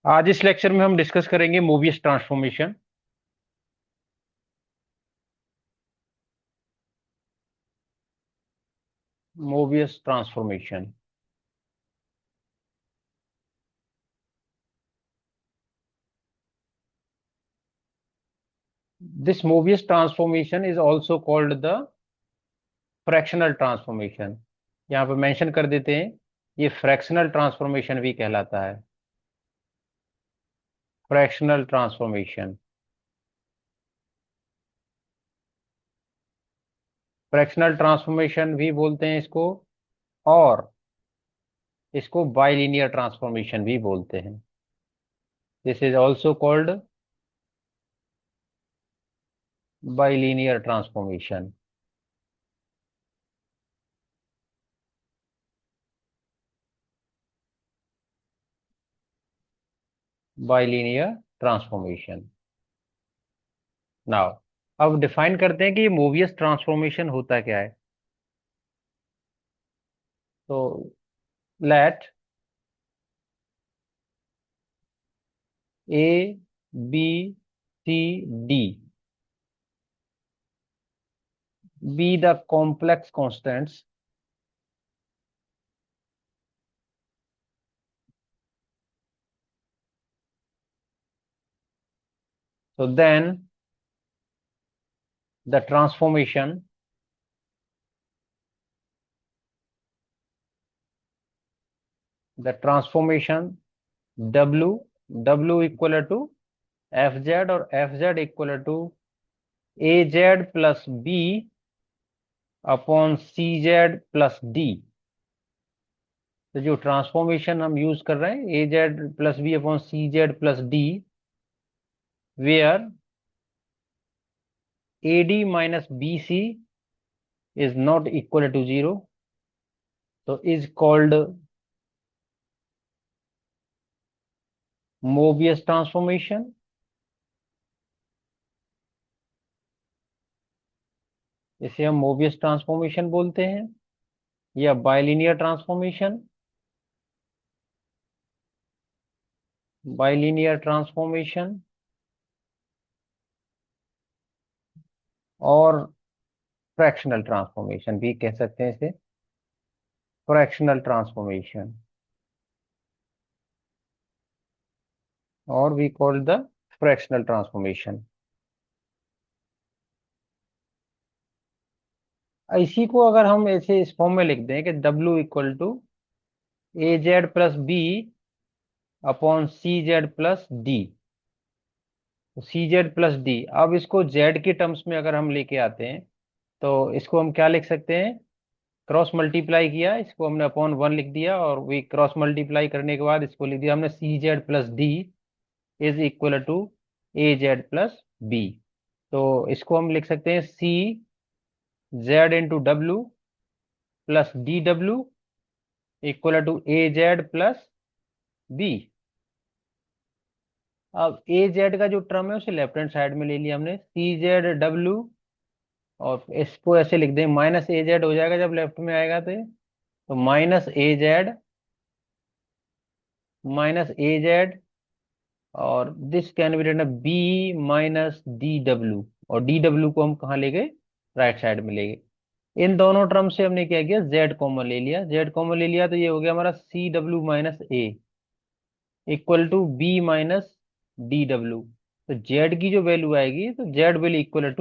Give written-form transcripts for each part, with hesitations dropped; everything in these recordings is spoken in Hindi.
आज इस लेक्चर में हम डिस्कस करेंगे Mobius transformation. Mobius transformation. This Mobius transformation is also called the fractional transformation. यहाँ पे मेंशन कर देते हैं, ये फ्रैक्शनल ट्रांसफॉर्मेशन भी कहलाता है। फ्रैक्शनल ट्रांसफॉर्मेशन, फ्रैक्शनल ट्रांसफॉर्मेशन भी बोलते हैं इसको, और इसको बाइलिनियर ट्रांसफॉर्मेशन भी बोलते हैं। This is also called bilinear transformation. Bilinear transformation. Now अब डिफाइन करते हैं कि ये मोबियस ट्रांसफॉर्मेशन होता क्या है। तो let a b c d be the complex constants, so then the transformation the transformation w w equal to fz और fz equal to az plus b upon cz plus d। तो जो ट्रांसफॉर्मेशन हम यूज कर रहे हैं az plus b upon cz plus d, where ad minus bc is not equal to 0, so is called Mobius transformation। इसे हम मोबियस ट्रांसफॉर्मेशन बोलते हैं या बाइलिनियर ट्रांसफॉर्मेशन। बाइलिनियर ट्रांसफॉर्मेशन और फ्रैक्शनल ट्रांसफॉर्मेशन भी कह सकते हैं इसे। फ्रैक्शनल ट्रांसफॉर्मेशन और we call the fractional transformation. इसी को अगर हम ऐसे इस फॉर्म में लिख दें कि W equal to A Z plus b upon c Z plus d, c Z plus d. अब इसको जेड की टर्म्स में अगर हम लेके आते हैं तो इसको हम क्या लिख सकते हैं, क्रॉस मल्टीप्लाई किया, इसको हमने अपॉन वन लिख दिया, और वी क्रॉस मल्टीप्लाई करने के बाद इसको लिख दिया हमने C Z plus D is equal to A Z plus B. तो इसको हम लिख सकते हैं C Z into W plus D W equal to A Z plus B. अब ए जेड का जो टर्म है उसे लेफ्ट हैंड साइड में ले लिया हमने, सी जेड डब्ल्यू, और इसको ऐसे लिख दें माइनस ए जेड हो जाएगा जब लेफ्ट में आएगा तो ये। तो minus a z minus a z, और this can be written b minus D डब्ल्यू, और डी डब्ल्यू को हम कहाँ ले गए, राइट साइड में ले गए। इन दोनों टर्म से हमने क्या किया, जेड कॉमन ले लिया, जेड कॉमन ले लिया तो ये हो गया हमारा C W minus A equal to B minus D W. तो जेड की जो वैल्यू आएगी तो Z will equal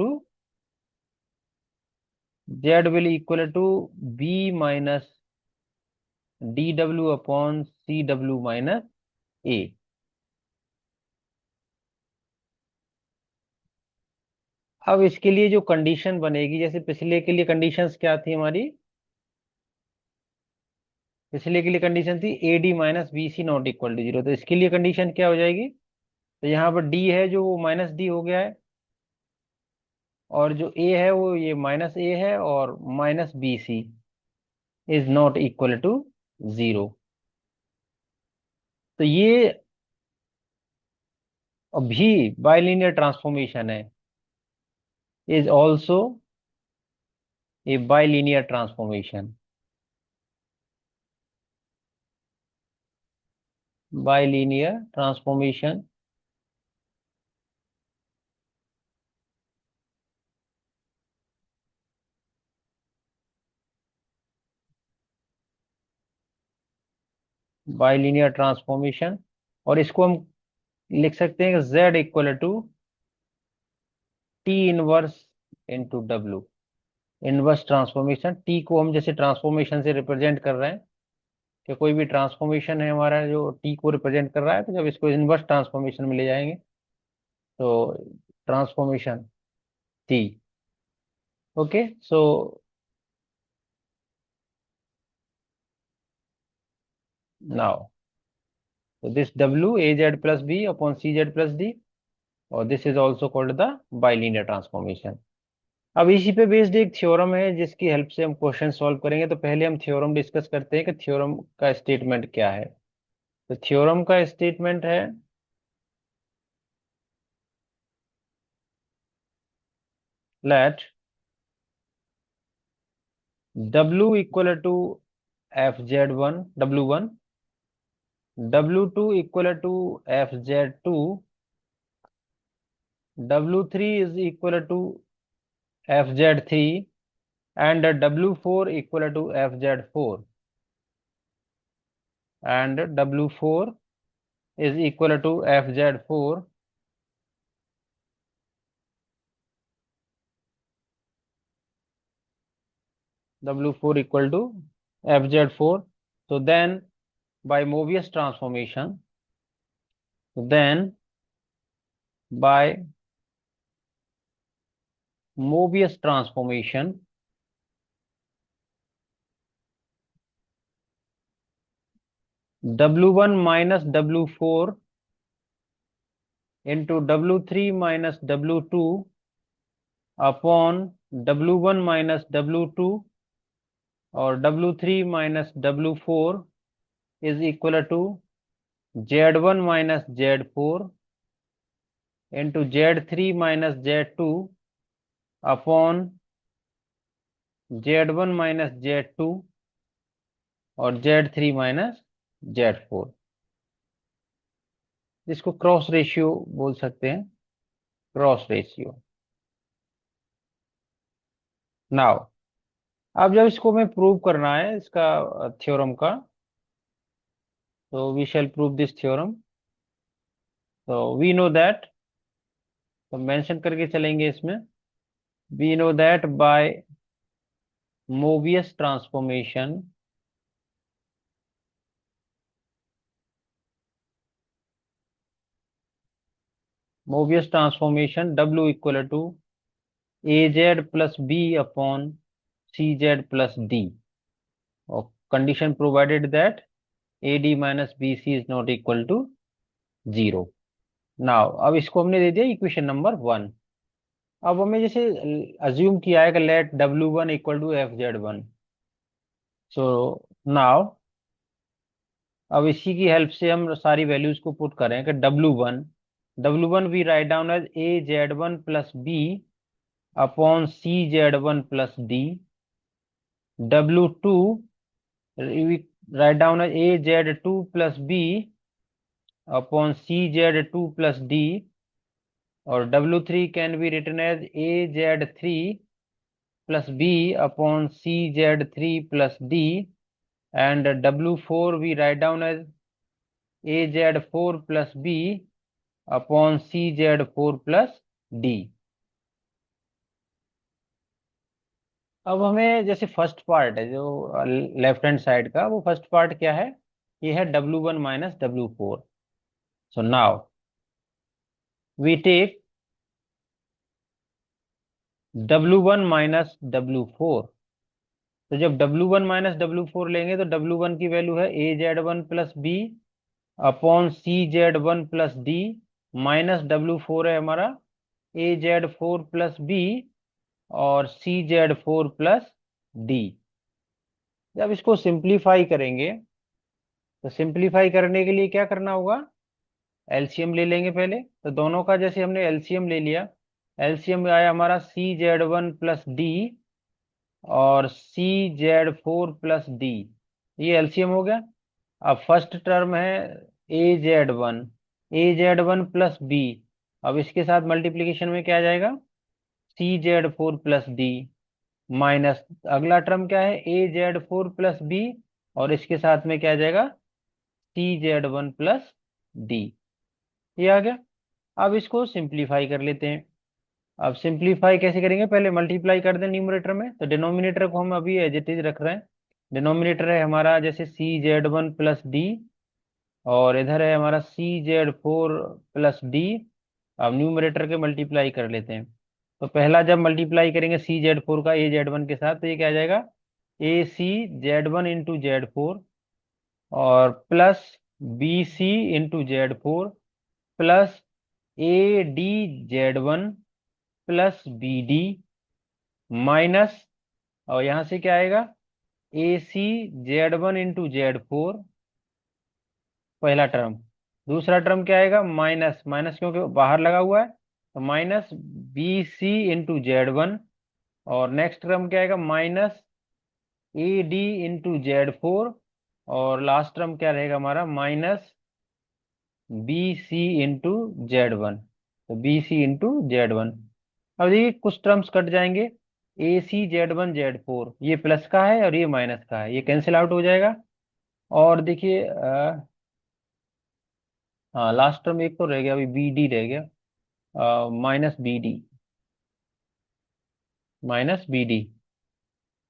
to B minus D W upon C W minus A. अब इसके लिए जो कंडीशन बनेगी, जैसे पिछले के लिए कंडीशंस क्या थी हमारी, पिछले के लिए कंडीशन थी a d minus B c not equal to zero, तो इसके लिए कंडीशन क्या हो जाएगी, तो यहाँ पर डी है जो वो माइनस डी हो गया है, और जो ए है वो ये माइनस ए है, और minus B C is not equal to zero. तो ये अभी बाइलिनियर ट्रांसफॉर्मेशन है, is also a bilinear transformation. Bilinear transformation bilinear transformation. और इसको हम लिख सकते हैं कि z equal to T inverse into W. Inverse transformation, T को हम जैसे ट्रांसफॉर्मेशन से रिप्रेजेंट कर रहे हैं कि कोई भी ट्रांसफॉर्मेशन है हमारा जो टी को रिप्रेजेंट कर रहा है, तो जब इसको इनवर्स ट्रांसफॉर्मेशन में ले जाएंगे तो transformation T. Okay, so now this w a z plus b upon c z plus d, और this is also called the bilinear transformation. अब इसी पे बेस्ड एक थ्योरम है जिसकी हेल्प से हम क्वेश्चन सॉल्व करेंगे। तो पहले हम थ्योरम डिस्कस करते हैं कि थ्योरम का स्टेटमेंट क्या है। तो थ्योरम का स्टेटमेंट है let w equal to f z one डब्ल्यू वन, डब्ल्यू two equal to f z two, डब्ल्यू three is equal to f z three, and डब्ल्यू four equal to f z four, and W4 is equal to FZ4, W4 equal to FZ4. So then by Mobius transformation, then by Mobius transformation, W1 minus W4 into W3 minus W2 upon W1 minus W2 और W3 minus W4 is equal to Z1 minus Z4 into Z3 minus Z2 upon Z1 minus Z2 और Z3 माइनस Z4, जिसको क्रॉस रेशियो बोल सकते हैं, क्रॉस रेशियो। नाउ अब जब इसको हमें प्रूव करना है इसका थ्योरम का, तो we shall prove this theorem. तो वी नो दैट, तो मेंशन करके चलेंगे इसमें, we know that by Mobius transformation, Mobius transformation W equal to AZ plus B upon CZ plus D, और condition provided that AD minus BC is not equal to 0। Now अब इसको हमने दे दिया इक्वेशन नंबर 1। अब हमें जैसे अज्यूम किया है कि let W1 equal to FZ1। So now अब इसी की हेल्प से हम सारी वैल्यूज को पुट करें कि W1 we write down as AZ1 plus B upon CZ1 plus D, W2 we write down as AZ2 plus B upon CZ2 plus D, और W3 can be written as AZ3 plus B upon CZ3 plus D, and W4 we write down as AZ4 plus B upon CZ4 plus D। अब हमें जैसे फर्स्ट पार्ट है जो लेफ्ट हैंड साइड का, वो फर्स्ट पार्ट क्या है, ये है W1 minus W4। So now we take W1 minus W4। तो जब W1 माइनस W4 लेंगे तो W1 की वैल्यू है AZ1 plus b upon CZ1 plus d, minus W4 है हमारा AZ4 प्लस बी और CZ4 प्लस डी। जब इसको सिंप्लीफाई करेंगे, तो सिंप्लीफाई करने के लिए क्या करना होगा, एलसीएम ले लेंगे पहले। तो दोनों का जैसे हमने एलसीएम ले लिया, एलसीएम आया हमारा CZ1 प्लस डी और CZ4 प्लस डी, ये एलसीएम हो गया। अब फर्स्ट टर्म है ए जेड वन प्लस बी। अब इसके साथ मल्टीप्लीकेशन में क्या आ जाएगा, C Z4 plus D minus, अगला टर्म क्या है, A Z4 प्लस B, और इसके साथ में क्या आ जाएगा, C Z1 प्लस D। ये आ गया। अब इसको सिंप्लीफाई कर लेते हैं। अब सिंप्लीफाई कैसे करेंगे, पहले मल्टीप्लाई कर दें न्यूमरेटर में, तो डिनोमिनेटर को हम अभी एज इट इज रख रहे हैं। डिनोमिनेटर है हमारा जैसे C Z1 प्लस D, और इधर है हमारा C Z4 प्लस D। अब न्यूमरेटर के मल्टीप्लाई कर लेते हैं। तो पहला जब मल्टीप्लाई करेंगे C Z4 का A Z1 के साथ, तो ये क्या आ जाएगा, AC Z1 इंटू Z4, और plus BC into Z4, plus AD Z1 plus BD, minus, और यहां से क्या आएगा, AC Z1 इंटू Z4, पहला टर्म। दूसरा टर्म क्या आएगा, माइनस, माइनस क्योंकि बाहर लगा हुआ है, तो माइनस BC इंटू Z1, और नेक्स्ट टर्म क्या आएगा, माइनस AD इंटू Z4, और लास्ट टर्म क्या रहेगा हमारा, माइनस BC इंटू Z1, तो BC इंटू Z1। अब देखिए कुछ टर्म्स कट जाएंगे, AC Z1 Z4, ये प्लस का है और ये माइनस का है, ये कैंसिल आउट हो जाएगा। और देखिए हाँ, लास्ट टर्म एक तो रह गया, अभी BD रह गया, माइनस BD,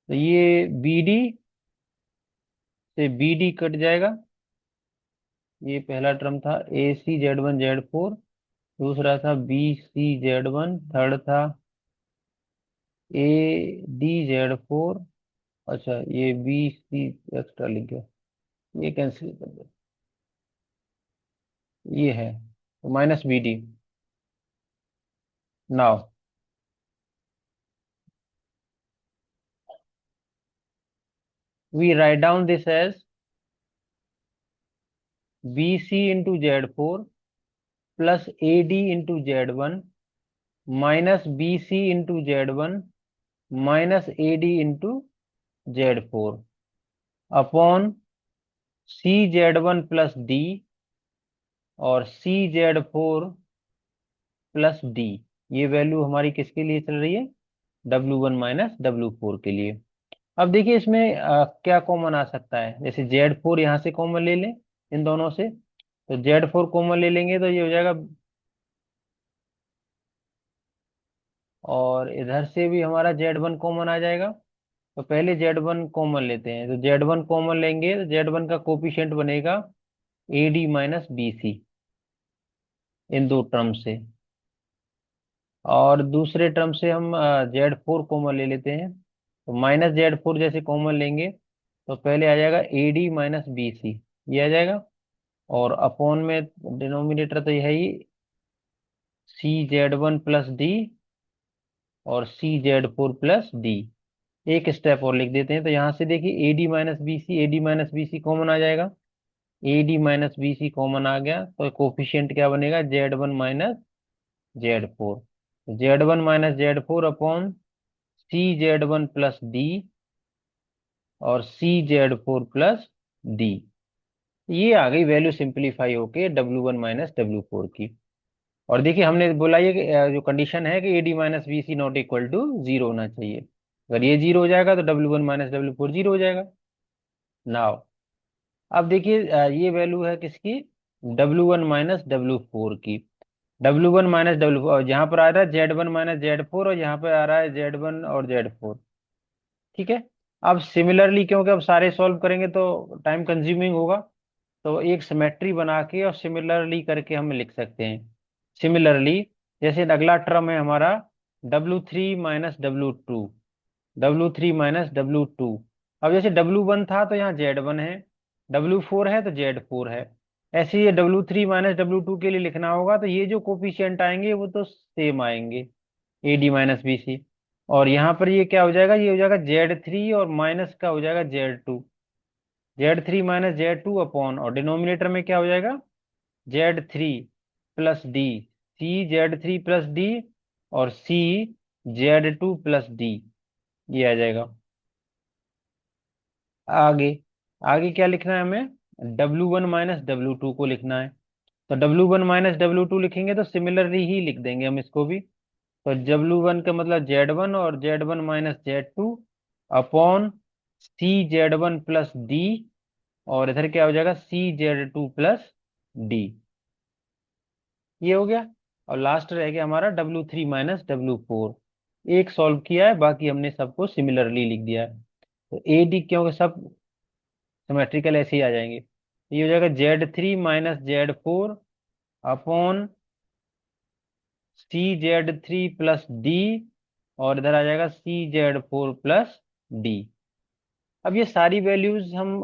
तो ये BD से BD कट जाएगा। ये पहला टर्म था AC Z1 Z4, दूसरा था BC Z1, थर्ड था AD Z4। अच्छा, ये BC एक्स्ट्रा लिख गया, ये कैंसिल कर दो, ये है तो minus BD। Now we write down this as BC into Z4 plus AD into Z1 minus BC into Z1 minus AD into Z4 upon CZ1 plus D और CZ4 प्लस D। ये वैल्यू हमारी किसके लिए चल रही है, W1 माइनस W4 के लिए। अब देखिए इसमें क्या कॉमन आ सकता है, जैसे Z4 यहाँ से कॉमन ले लें, इन दोनों से, तो Z4 कॉमन ले लेंगे तो ये हो जाएगा, और इधर से भी हमारा Z1 कॉमन आ जाएगा। तो पहले Z1 कॉमन लेते हैं, तो Z1 कॉमन लेंगे तो Z1 का कोफिशिएंट बनेगा AD माइनस BC, इन दो टर्म से। और दूसरे टर्म से हम Z4 कॉमन ले लेते हैं, तो माइनस Z4 जैसे कॉमन लेंगे, तो पहले आ जाएगा AD माइनस BC, ये आ जाएगा, और अपॉन में डिनोमिनेटर तो ये है ही CZ1 प्लस D और CZ4 प्लस D। एक स्टेप और लिख देते हैं, तो यहाँ से देखिए AD माइनस BC कॉमन आ जाएगा, AD माइनस BC कॉमन आ गया, तो कोफिशिएंट क्या बनेगा, Z1 minus Z4, Z1 minus Z4 upon CZ1 plus D और CZ4 प्लस D। ये आ गई वैल्यू सिंप्लीफाई होके W1 माइनस W4 की। और देखिए हमने बोला ये कि जो कंडीशन है कि AD minus BC not equal to zero होना चाहिए। अगर ये जीरो हो जाएगा तो W1 माइनस W4 जीरो हो जाएगा। नाउ अब देखिए ये वैल्यू है किसकी, W1 माइनस W4 की। W1 माइनस W4 जहाँ पर आ रहा है Z1 माइनस Z4, और यहाँ पर आ रहा है Z1 और Z4। ठीक है। अब सिमिलरली, क्योंकि अब सारे सॉल्व करेंगे तो टाइम कंज्यूमिंग होगा, तो एक सिमेट्री बना के और सिमिलरली करके हम लिख सकते हैं। सिमिलरली, जैसे अगला टर्म है हमारा W3 minus W2, W3 minus W2। अब जैसे W1 था तो यहाँ Z1 है, W4 है तो Z4 है। ऐसे ये W3 माइनस W2 के लिए लिखना होगा, तो ये जो कोफिशिएंट आएंगे वो तो सेम आएंगे, AD माइनस BC। और यहाँ पर ये क्या हो जाएगा, ये हो जाएगा Z3, और माइनस का हो जाएगा Z2, Z3 minus Z2 upon, और डिनोमिनेटर में क्या हो जाएगा, Z3 plus D, CZ3 plus D और CZ2 प्लस D, ये आ जाएगा। आगे, आगे क्या लिखना है हमें, W1 माइनस W2 को लिखना है। तो W1 माइनस W2 लिखेंगे तो सिमिलरली ही लिख देंगे हम इसको भी। तो W1 का मतलब Z1 और Z1 minus Z2 upon CZ1 plus D, और इधर क्या हो जाएगा CZ2 प्लस D। ये हो गया। और लास्ट रह गया हमारा W3 माइनस W4। एक सॉल्व किया है, बाकी हमने सबको सिमिलरली लिख दिया है। तो AD, क्योंकि सब सिमेट्रिकल ऐसे ही आ जाएंगे, ये हो जाएगा Z3 minus Z4 upon CZ3 plus D, और इधर आ जाएगा CZ4 प्लस D। अब ये सारी वैल्यूज हम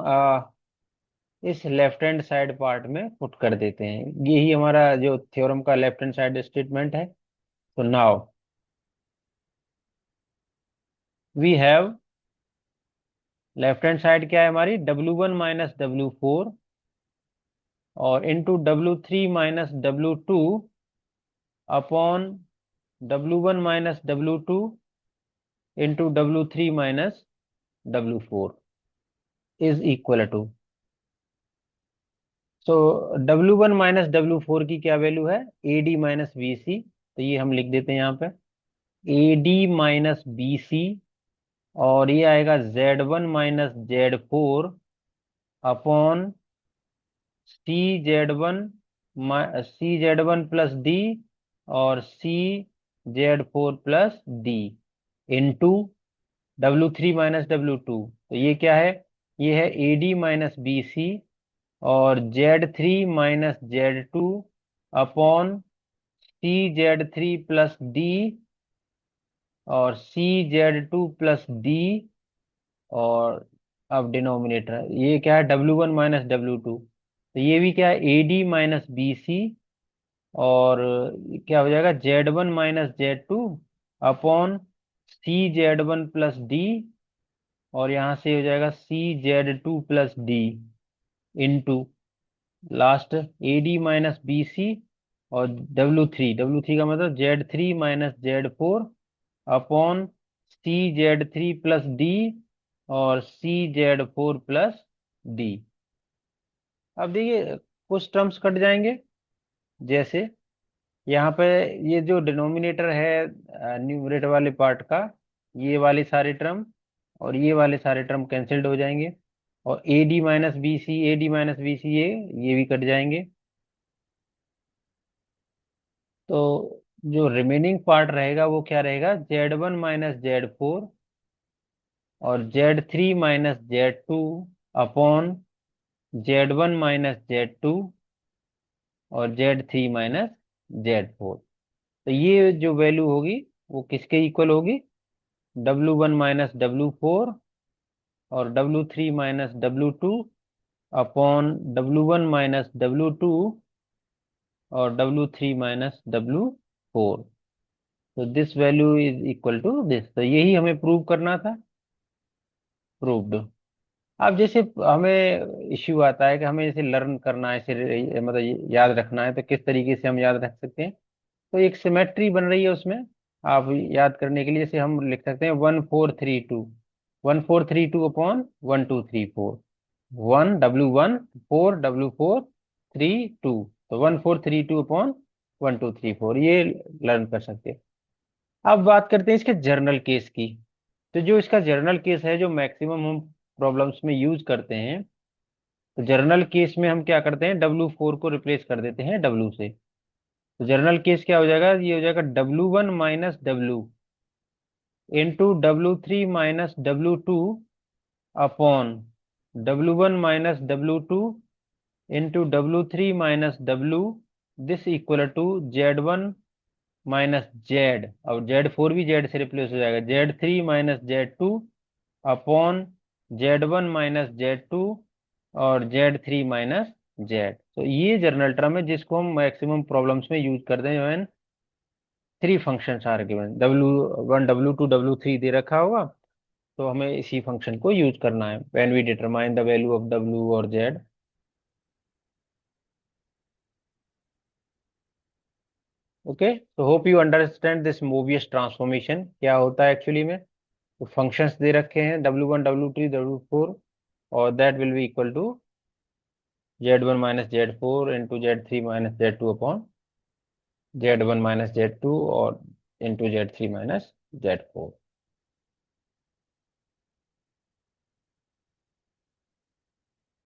इस लेफ्ट हैंड साइड पार्ट में पुट कर देते हैं। यही हमारा जो थ्योरम का लेफ्ट हैंड साइड स्टेटमेंट है। तो now we have, left hand side क्या है हमारी, W1 माइनस W4 और into W3 minus W2 upon W1 minus W2 into W3 minus W4 is equal to. So W1 minus W4 की क्या वैल्यू है, AD माइनस BC। तो ये हम लिख देते हैं यहाँ पे AD माइनस BC, और ये आएगा Z1 minus Z4 upon CZ1, CZ1 plus D और CZ4 plus D into W3 minus W2। तो ये क्या है, ये है AD माइनस BC और Z3 minus Z2 upon CZ3 plus D और CZ2 प्लस D, और अब डिनोमिनेटर ये क्या है W1 माइनस W2। तो ये भी क्या है AD माइनस BC, और क्या हो जाएगा Z1 minus Z2 upon CZ1 plus D, और यहाँ से हो जाएगा CZ2 plus D into last AD minus BC और W3 का मतलब Z3 minus Z4 upon CZ3 plus D और CZ4 प्लस D। अब देखिए कुछ टर्म्स कट जाएंगे, जैसे यहाँ पे ये जो डिनोमिनेटर है न्यूमरेटर वाले पार्ट का, ये वाले सारे टर्म और ये वाले सारे टर्म कैंसिल्ड हो जाएंगे, और AD माइनस BC ये भी कट जाएंगे। तो जो रिमेनिंग पार्ट रहेगा वो क्या रहेगा, Z1 माइनस Z4 और Z3 minus Z2 upon Z1 minus Z2 और Z3 माइनस Z4। तो ये जो वैल्यू होगी वो किसके इक्वल होगी, W1 माइनस W4 और W3 minus W2 upon W1 minus W2 और W3 माइनस W4। तो this value is equal to this. तो यही हमें प्रूव करना था, प्रूव्ड। अब जैसे हमें इश्यू आता है कि हमें जैसे लर्न करना है, इसे मतलब याद रखना है, तो किस तरीके से हम याद रख सकते हैं। तो एक सिमेट्री बन रही है उसमें, आप याद करने के लिए जैसे हम लिख सकते हैं 1432, 1432 अपॉन 1234, 1W1 4 W4 3 2। तो 1432 अपॉन 1234, ये लर्न कर सकते हैं। अब बात करते हैं इसके जर्नल केस की। तो जो इसका जर्नल केस है, जो मैक्सिमम हम प्रॉब्लम्स में यूज करते हैं, तो जर्नल केस में हम क्या करते हैं, W4 को रिप्लेस कर देते हैं W से। तो जर्नल केस क्या हो जाएगा, ये हो जाएगा W1 minus W into W3 minus W2 upon W1 minus W2 into W3 minus W, this equal to Z1 minus Z, और Z4 भी Z से रिप्लेस हो जाएगा, Z3 minus Z2 upon Z1 minus Z2 और Z3 माइनस Z। तो ये जर्नल टर्म है जिसको हम मैक्सिमम प्रॉब्लम्स में यूज करते हैं, when three functions are given, W1 W2 W3 दे रखा होगा, तो हमें इसी फंक्शन को यूज करना है when we determine the value of W और Z। ओके, तो hope you understand this Mobius transformation क्या होता है एक्चुअली में। तो फंक्शंस दे रखे हैं W1 W3 W4, और that will be equal to Z1 minus Z4 into Z3 minus Z2 upon Z1 minus Z2 और इंटू Z3 माइनस Z4।